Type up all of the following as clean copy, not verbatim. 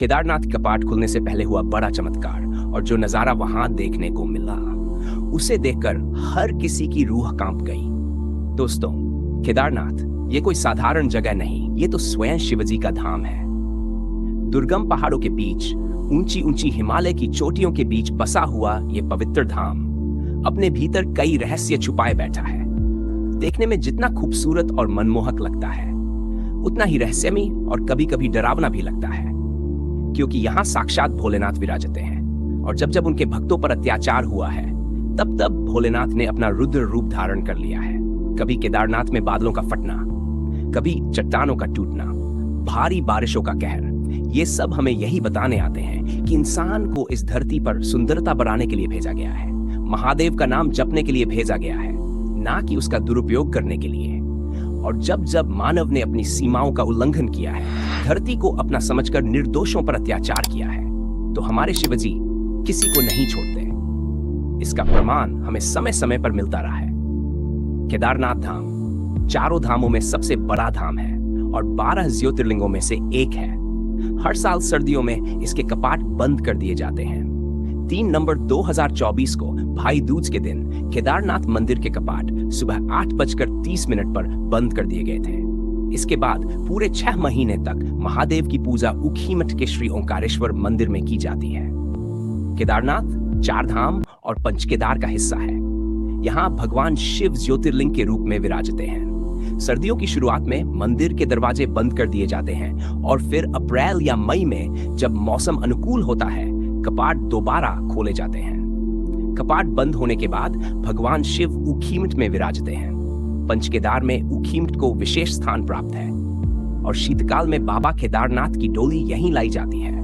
केदारनाथ कपाट खुलने से पहले हुआ बड़ा चमत्कार और जो नजारा वहां देखने को मिला, उसे देखकर हर किसी की रूह कांप गई। दोस्तों, केदारनाथ ये कोई साधारण जगह नहीं, ये तो स्वयं शिवजी का धाम है। दुर्गम पहाड़ों के बीच, ऊंची ऊंची हिमालय की चोटियों के बीच बसा हुआ ये पवित्र धाम अपने भीतर कई रहस्य छुपाए बैठा है। देखने में जितना खूबसूरत और मनमोहक लगता है, उतना ही रहस्यमय और कभी-कभी डरावना भी लगता है, क्योंकि यहाँ साक्षात भोलेनाथ विराजते हैं और जब जब उनके भक्तों पर अत्याचार हुआ है, तब तब भोलेनाथ ने अपना रुद्र रूप धारण कर लिया है। कभी केदारनाथ में बादलों का फटना, कभी चट्टानों का टूटना, भारी बारिशों का कहर, ये सब हमें यही बताने आते हैं कि इंसान को इस धरती पर सुंदरता बढ़ाने के लिए भेजा गया है, महादेव का नाम जपने के लिए भेजा गया है, ना कि उसका दुरुपयोग करने के लिए। और जब जब मानव ने अपनी सीमाओं का उल्लंघन किया है, धरती को अपना समझकर निर्दोषों पर अत्याचार किया है, तो हमारे शिवजी किसी को नहीं छोड़ते। इसका प्रमाण हमें समय समय पर मिलता रहा है। केदारनाथ धाम चारों धामों में सबसे बड़ा धाम है और 12 ज्योतिर्लिंगों में से एक है। हर साल सर्दियों में इसके कपाट बंद कर दिए जाते हैं। 3 नवंबर 2024 को भाई दूज के दिन केदारनाथ मंदिर के कपाट सुबह 8:30 पर बंद कर दिए गए थे। इसके बाद पूरे 6 महीने तक महादेव की पूजा ऊखीमठ के श्री ओंकारेश्वर मंदिर में की जाती है। केदारनाथ 4 धाम और पंचकेदार का हिस्सा है। यहाँ भगवान शिव ज्योतिर्लिंग के रूप में विराजते हैं। सर्दियों की शुरुआत में मंदिर के दरवाजे बंद कर दिए जाते हैं और फिर अप्रैल या मई में जब मौसम अनुकूल होता है, कपाट दोबारा खोले जाते हैं। कपाट बंद होने के बाद भगवान शिव ऊखीमठ में विराजते हैं। पंचकेदार में ऊखीमठ को विशेष स्थान प्राप्त है और शीतकाल में बाबा केदारनाथ की डोली यहीं लाई जाती है।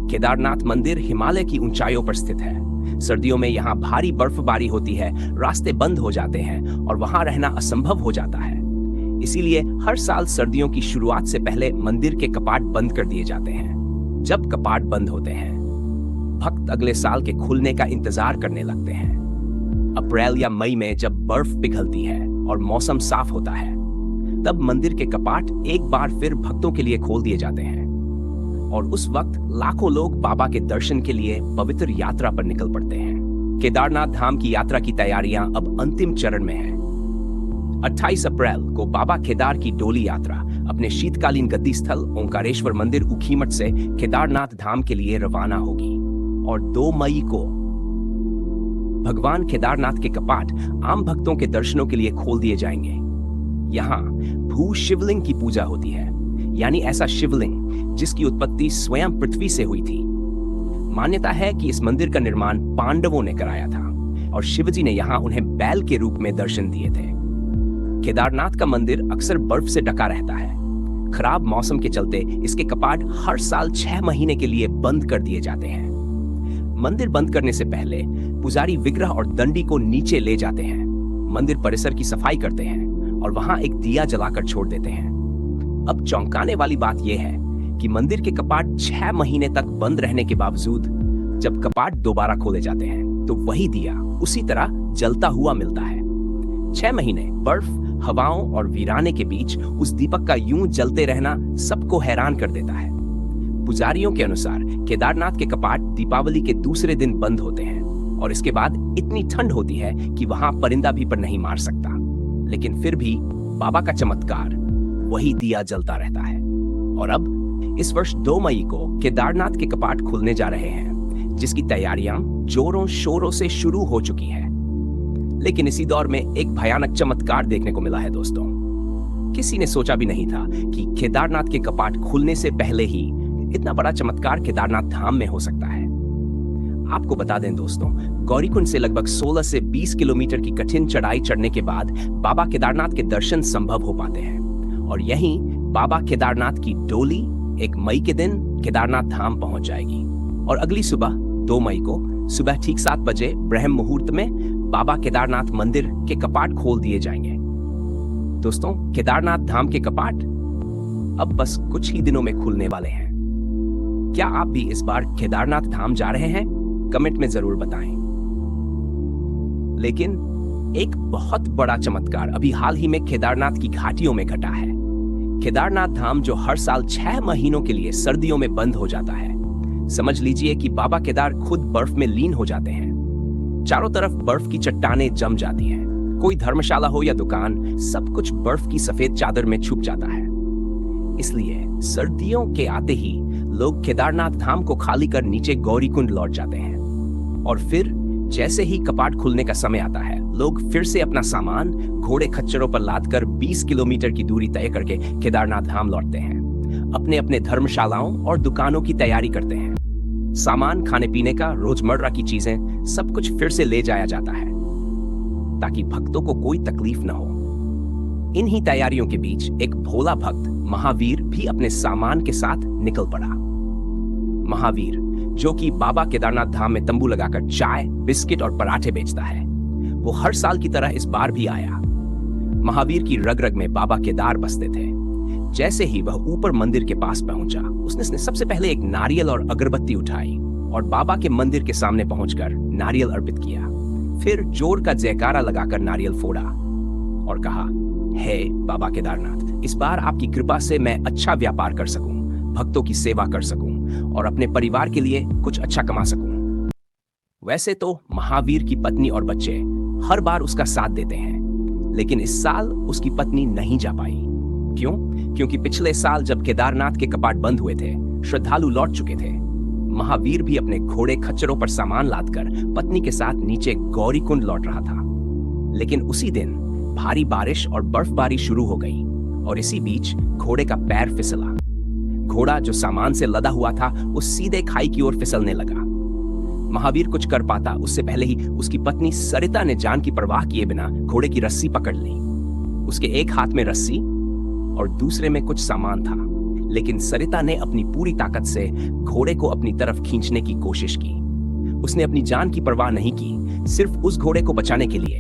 केदारनाथ मंदिर हिमालय की ऊंचाइयों पर स्थित है। सर्दियों में यहाँ भारी बर्फबारी होती है, रास्ते बंद हो जाते हैं और वहां रहना असंभव हो जाता है। इसीलिए हर साल सर्दियों की शुरुआत से पहले मंदिर के कपाट बंद कर दिए जाते हैं। जब कपाट बंद होते हैं, भक्त अगले साल के खुलने का इंतजार करने लगते हैं। अप्रैल या मई में जब बर्फ पिघलती है और मौसम साफ होता है, तब मंदिर के कपाट एक बार फिर भक्तों के लिए खोल दिए जाते हैं और उस वक्त लाखों लोग बाबा के दर्शन के लिए पवित्र यात्रा पर निकल पड़ते हैं। केदारनाथ धाम की यात्रा की तैयारियां अब अंतिम चरण में है। 28 अप्रैल को बाबा केदार की डोली यात्रा अपने शीतकालीन गद्दी स्थल ओंकारेश्वर मंदिर ऊखीमठ से केदारनाथ धाम के लिए रवाना होगी और 2 मई को भगवान केदारनाथ के कपाट आम भक्तों के दर्शनों के लिए खोल दिए जाएंगे। यहाँ भू शिवलिंग की पूजा होती है, यानी ऐसा शिवलिंग जिसकी उत्पत्ति स्वयं पृथ्वी से हुई थी। मान्यता है कि इस मंदिर का निर्माण पांडवों ने कराया था और शिवजी ने यहाँ उन्हें बैल के रूप में दर्शन दिए थे। केदारनाथ का मंदिर अक्सर बर्फ से ढका रहता है। खराब मौसम के चलते इसके कपाट हर साल 6 महीने के लिए बंद कर दिए जाते हैं। मंदिर बंद करने से पहले पुजारी विग्रह और दंडी को नीचे ले जाते हैं, मंदिर परिसर की सफाई करते हैं और वहां एक दिया जलाकर छोड़ देते हैं। अब चौंकाने वाली बात यह है कि मंदिर के कपाट 6 महीने तक बंद रहने के बावजूद जब कपाट दोबारा खोले जाते हैं, तो वही दिया उसी तरह जलता हुआ मिलता है। 6 महीने बर्फ, हवाओं और वीराने के बीच उस दीपक का यूं जलते रहना सबको हैरान कर देता है। पुजारियों के अनुसार केदारनाथ के कपाट दीपावली के दूसरे दिन बंद होते हैं और इसके बाद इतनी ठंड होती है कि वहां परिंदा भी पर नहीं मार सकता। लेकिन फिर भी बाबा का चमत्कार, वही दिया जलता रहता है। और अब इस वर्ष 2 मई को केदारनाथ के कपाट खुलने जा रहे हैं, जिसकी तैयारियां जोरों शोरों से शुरू हो चुकी है। लेकिन इसी दौर में एक भयानक चमत्कार देखने को मिला है दोस्तों। किसी ने सोचा भी नहीं था कि केदारनाथ के कपाट खुलने से पहले ही इतना बड़ा चमत्कार केदारनाथ धाम में हो सकता है। आपको बता दें दोस्तों, गौरीकुंड से लगभग 16 से 20 किलोमीटर की कठिन चढ़ाई चढ़ने के बाद बाबा केदारनाथ के दर्शन संभव हो पाते हैं और यहीं बाबा केदारनाथ की डोली 1 मई के दिन केदारनाथ धाम पहुंच जाएगी और अगली सुबह 2 मई को सुबह ठीक 7 बजे ब्रह्म मुहूर्त में बाबा केदारनाथ मंदिर के कपाट खोल दिए जाएंगे। दोस्तों, केदारनाथ धाम के कपाट अब बस कुछ ही दिनों में खुलने वाले हैं। क्या आप भी इस बार केदारनाथ धाम जा रहे हैं? कमेंट में जरूर बताएं। लेकिन एक बहुत बड़ा चमत्कार अभी हाल ही में केदारनाथ की घाटियों में घटा है। केदारनाथ धाम जो हर साल 6 महीनों के लिए सर्दियों में बंद हो जाता है। समझ लीजिए कि बाबा केदार खुद बर्फ में लीन हो जाते हैं। चारों तरफ बर्फ की चट्टानें जम जाती हैं। कोई धर्मशाला हो या दुकान, सब कुछ बर्फ की सफेद चादर में छुप जाता है। इसलिए सर्दियों के आते ही लोग केदारनाथ धाम को खाली कर नीचे गौरीकुंड लौट जाते हैं। और फिर जैसे ही कपाट खुलने का समय आता है, लोग फिर से अपना सामान घोड़े खच्चरों पर लादकर 20 किलोमीटर की दूरी तय करके केदारनाथ धाम लौटते हैं। अपने अपने धर्मशालाओं और दुकानों की तैयारी करते हैं। सामान, खाने पीने का, रोजमर्रा की चीजें, सब कुछ फिर से ले जाया जाता है ताकि भक्तों को कोई तकलीफ न हो। इन्हीं तैयारियों के बीच एक भोला भक्त महावीर भी अपने सामान के साथ निकल पड़ा। महावीर, जो कि बाबा केदारनाथ धाम में तंबू लगाकर चाय, बिस्किट और पराठे बेचता है, वो हर साल की तरह इस बार भी आया। महावीर की रग रग में बाबा केदार बसते थे। जैसे ही वह ऊपर मंदिर के पास पहुंचा, उसने सबसे पहले एक नारियल और अगरबत्ती उठाई और बाबा के मंदिर के सामने पहुंचकर नारियल अर्पित किया। फिर जोर का जयकारा लगाकर नारियल फोड़ा और कहा, हे बाबा केदारनाथ, इस बार आपकी कृपा से मैं अच्छा व्यापार कर सकूं, भक्तों की सेवा कर सकूं और अपने परिवार के लिए कुछ अच्छा कमा सकूं। वैसे तो महावीर की पत्नी और बच्चे हर बार उसका साथ देते हैं, लेकिन इस साल उसकी पत्नी नहीं जा पाई। क्यों? क्योंकि पिछले साल जब केदारनाथ के कपाट बंद हुए थे, श्रद्धालु लौट चुके थे। महावीर भी अपने घोड़े खच्चरों पर सामान लादकर पत्नी के साथ नीचे गौरीकुंड लौट रहा था। लेकिन उसी दिन भारी बारिश और बर्फबारी शुरू हो गई और इसी बीच घोड़े का पैर फिसला। घोड़ा जो सामान से लदा हुआ था, वो सीधे खाई की ओर फिसलने लगा। महावीर कुछ कर पाता उससे पहले ही उसकी पत्नी सरिता ने जान की परवाह किए बिना घोड़े की रस्सी पकड़ ली। उसके एक हाथ में रस्सी और दूसरे में कुछ सामान था, लेकिन सरिता ने अपनी पूरी ताकत से घोड़े को अपनी तरफ खींचने की कोशिश की। उसने अपनी जान की परवाह नहीं की, सिर्फ उस घोड़े को बचाने के लिए।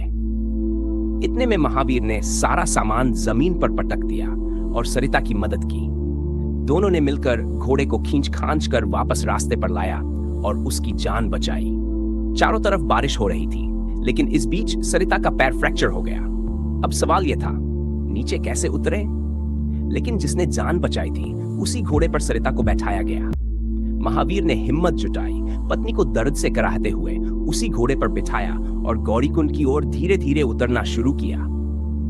इतने में महावीर ने सारा सामान जमीन पर पटक दिया और सरिता की मदद की। दोनों ने मिलकर घोड़े को खींच खांच कर वापस रास्ते पर लाया और उसकी जान बचाई। चारों तरफ बारिश हो रही थी, लेकिन इस बीच सरिता का पैर फ्रैक्चर हो गया। अब सवाल यह था, नीचे कैसे उतरे? लेकिन जिसने जान बचाई थी, उसी घोड़े पर सरिता को बैठाया गया। महावीर ने हिम्मत जुटाई, पत्नी को दर्द से कराहते हुए उसी घोड़े पर बिठाया और गौरीकुंड की ओर धीरे धीरे उतरना शुरू किया।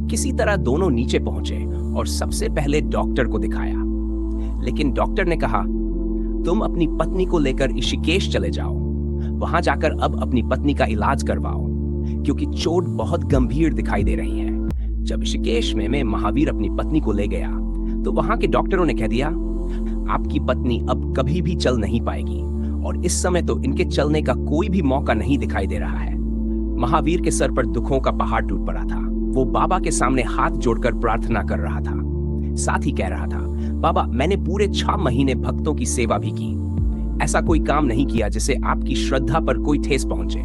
किसी तरह दोनों नीचे पहुंचे और सबसे पहले डॉक्टर को दिखाया। लेकिन डॉक्टर ने कहा, तुम अपनी पत्नी को लेकर ऋषिकेश चले जाओ, वहां जाकर अब अपनी पत्नी का इलाज करवाओ, क्योंकि चोट बहुत गंभीर दिखाई दे रही है। जब ऋषिकेश में महावीर अपनी पत्नी को ले गया, तो वहां के डॉक्टरों ने कह दिया, आपकी पत्नी अब कभी भी चल नहीं पाएगी और इस समय तो इनके चलने का कोई भी मौका नहीं दिखाई दे रहा है। महावीर के सर पर दुखों का पहाड़ टूट पड़ा था। वो बाबा के सामने हाथ जोड़कर प्रार्थना कर रहा था, साथ ही कह रहा था, बाबा, मैंने पूरे 6 महीने भक्तों की सेवा भी की। ऐसा कोई काम नहीं किया जिससे आपकी श्रद्धा पर कोई ठेस पहुंचे,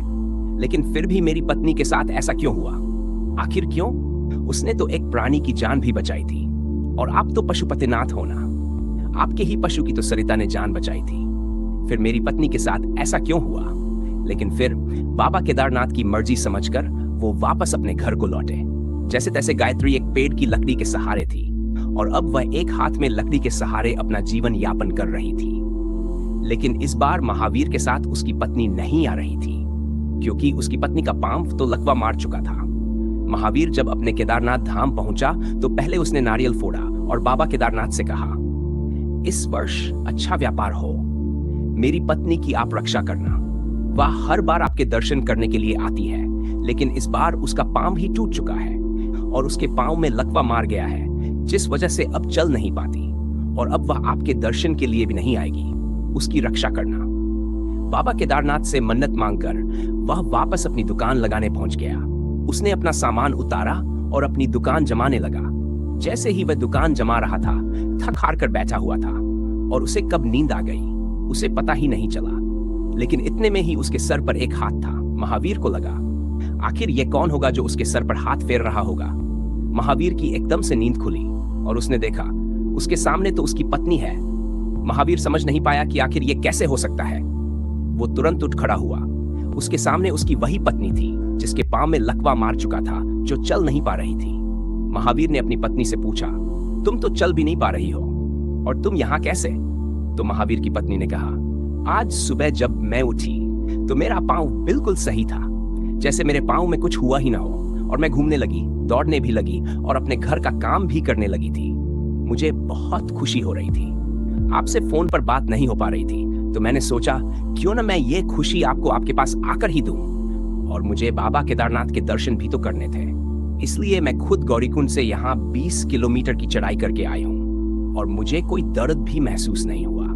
लेकिन फिर भी मेरी पत्नी के साथ ऐसा क्यों हुआ? आखिर क्यों? उसने तो एक प्राणी की जान भी बचाई थी और आप तो पशुपतिनाथ हो ना। आपके ही पशु की तो सरिता ने जान बचाई थी। फिर मेरी पत्नी के साथ ऐसा क्यों हुआ? लेकिन फिर बाबा केदारनाथ की मर्जी समझकर वो वापस अपने घर को लौटे। जैसे तैसे गायत्री एक पेड़ की लकड़ी के सहारे थी और अब वह एक हाथ में लकड़ी के सहारे अपना जीवन यापन कर रही थी। लेकिन इस बार महावीर के साथ उसकी पत्नी नहीं आ रही थी, क्योंकि उसकी पत्नी का पांव तो लकवा मार चुका था। महावीर जब अपने केदारनाथ धाम पहुंचा तो पहले उसने नारियल फोड़ा और बाबा केदारनाथ से कहा, इस वर्ष अच्छा व्यापार हो, मेरी पत्नी की आप रक्षा करना। वह हर बार आपके दर्शन करने के लिए आती है, लेकिन इस बार उसका पांव ही टूट चुका है और उसके पांव में लकवा मार गया है, जिस वजह से अब चल नहीं पाती और अब वह आपके दर्शन के लिए भी नहीं आएगी। उसकी रक्षा करना। बाबा केदारनाथ से मन्नत मांगकर वह वापस अपनी दुकान लगाने पहुंच गया। उसने अपना सामान उतारा और अपनी दुकान जमाने लगा। जैसे ही वह दुकान जमा रहा था, थक हार कर बैठा हुआ था और उसे कब नींद आ गई उसे पता ही नहीं चला। लेकिन इतने में ही उसके सर पर एक हाथ था। महावीर को लगा, आखिर यह कौन होगा जो उसके सर पर हाथ फेर रहा होगा। महावीर की एकदम से नींद खुली और उसने देखा उसके सामने तो उसकी पत्नी है। महावीर समझ नहीं पाया कि आखिर यह कैसे हो सकता है। वो तुरंत उठ खड़ा हुआ। उसके सामने उसकी वही पत्नी थी जिसके पांव में लकवा मार चुका था, जो चल नहीं पा रही थी। महावीर ने अपनी पत्नी से पूछा, तुम तो चल भी नहीं पा रही हो, और तुम यहाँ कैसे? तो महावीर की पत्नी ने कहा, आज सुबह जब मैं उठी तो मेरा पाँव बिल्कुल सही था, जैसे मेरे पाँव में कुछ हुआ ही ना हो, और मैं घूमने लगी, दौड़ने भी लगी और अपने घर का काम भी करने लगी थी। मुझे बहुत खुशी हो रही थी। आपसे फोन पर बात नहीं हो पा रही थी, तो मैंने सोचा क्यों ना मैं ये खुशी आपको आपके पास आकर ही दूं। और मुझे बाबा केदारनाथ के दर्शन भी तो करने थे, इसलिए मैं खुद गौरीकुंड से यहाँ 20 किलोमीटर की चढ़ाई करके आई हूँ, और मुझे कोई दर्द भी महसूस नहीं हुआ।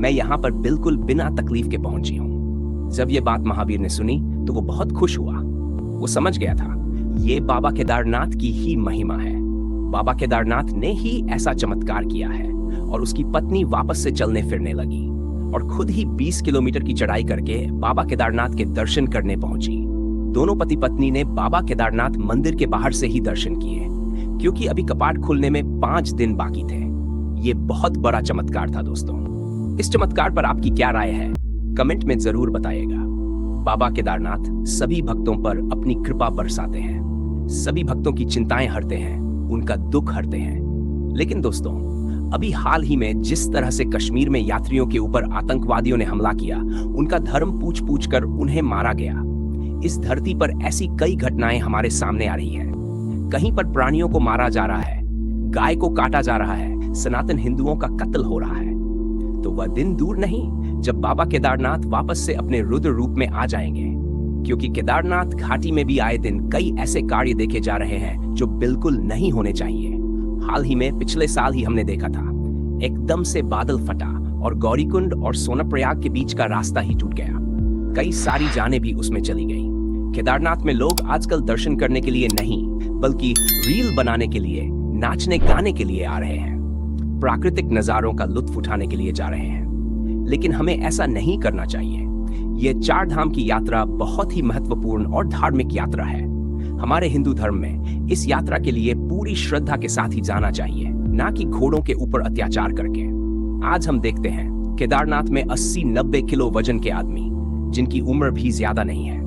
मैं यहाँ पर बिल्कुल बिना तकलीफ के पहुंची हूँ। जब ये बात महावीर ने सुनी तो वो बहुत खुश हुआ। वो समझ गया था ये बाबा केदारनाथ की ही महिमा है। बाबा केदारनाथ ने ही ऐसा चमत्कार किया है, और उसकी पत्नी वापस से चलने फिरने लगी और खुद ही 20 किलोमीटर की चढ़ाई करके बाबा केदारनाथ के दर्शन करने पहुंची। दोनों पति पत्नी ने बाबा केदारनाथ मंदिर के बाहर से ही दर्शन किए, क्योंकि अभी कपाट खुलने में 5 दिन बाकी थे। ये बहुत बड़ा चमत्कार था दोस्तों। इस चमत्कार पर आपकी क्या राय है, कमेंट में जरूर बताइएगा। बाबा केदारनाथ सभी भक्तों पर अपनी कृपा बरसाते हैं, सभी भक्तों की चिंताएं हरते हैं, उनका दुख हरते हैं। लेकिन दोस्तों, अभी हाल ही में जिस तरह से कश्मीर में यात्रियों के ऊपर आतंकवादियों ने हमला किया, उनका धर्म पूछ पूछ कर उन्हें मारा गया। इस धरती पर ऐसी कई घटनाएं हमारे सामने आ रही हैं। कहीं पर प्राणियों को मारा जा रहा है, गाय को काटा जा रहा है, सनातन हिंदुओं का कत्ल हो रहा है। तो वह दिन दूर नहीं जब बाबा केदारनाथ वापस से अपने रुद्र रूप में आ जाएंगे, क्योंकि केदारनाथ घाटी में भी आए दिन कई ऐसे कार्य देखे जा रहे हैं जो बिल्कुल नहीं होने चाहिए। हाल ही में पिछले साल ही हमने देखा था, एकदम से बादल फटा और गौरीकुंड और सोनप्रयाग के बीच का रास्ता ही टूट गया। कई सारी जानें भी उसमें चली गई। केदारनाथ में लोग आजकल दर्शन करने के लिए नहीं, बल्कि रील बनाने के लिए, नाचने गाने के लिए आ रहे हैं, प्राकृतिक नजारों का लुत्फ उठाने के लिए जा रहे हैं। लेकिन हमें ऐसा नहीं करना चाहिए। ये 4 धाम की यात्रा बहुत ही महत्वपूर्ण और धार्मिक यात्रा है। हमारे हिंदू धर्म में इस यात्रा के लिए पूरी श्रद्धा के साथ ही जाना चाहिए, ना कि घोड़ों के ऊपर अत्याचार करके। आज हम देखते हैं केदारनाथ में 80-90 किलो वजन के आदमी, जिनकी उम्र भी ज्यादा नहीं है,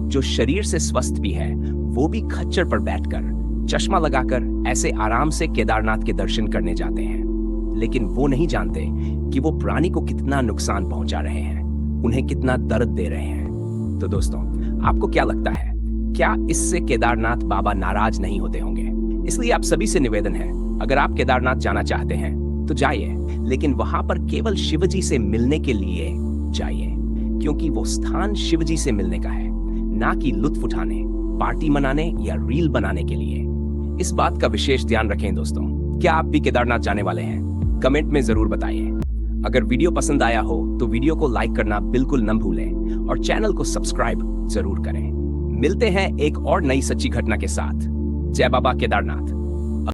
जो शरीर से स्वस्थ भी है, वो भी खच्चर पर बैठकर चश्मा लगाकर ऐसे आराम से केदारनाथ के दर्शन करने जाते हैं। लेकिन वो नहीं जानते कि वो प्राणी को कितना नुकसान पहुंचा रहे हैं, उन्हें कितना दर्द दे रहे हैं। तो दोस्तों, आपको क्या लगता है, क्या इससे केदारनाथ बाबा नाराज नहीं होते होंगे? इसलिए आप सभी से निवेदन है, अगर आप केदारनाथ जाना चाहते हैं तो जाइए, लेकिन वहां पर केवल शिवजी से मिलने के लिए जाइए, क्योंकि वो स्थान शिवजी से मिलने का है, ना कि लुत्फ उठाने, पार्टी मनाने या रील बनाने के लिए। इस बात का विशेष ध्यान रखें दोस्तों। क्या आप भी केदारनाथ जाने वाले हैं? कमेंट में जरूर बताइए। अगर वीडियो पसंद आया हो तो वीडियो को लाइक करना बिल्कुल न भूलें और चैनल को सब्सक्राइब जरूर करें। मिलते हैं एक और नई सच्ची घटना के साथ। जय बाबा केदारनाथ।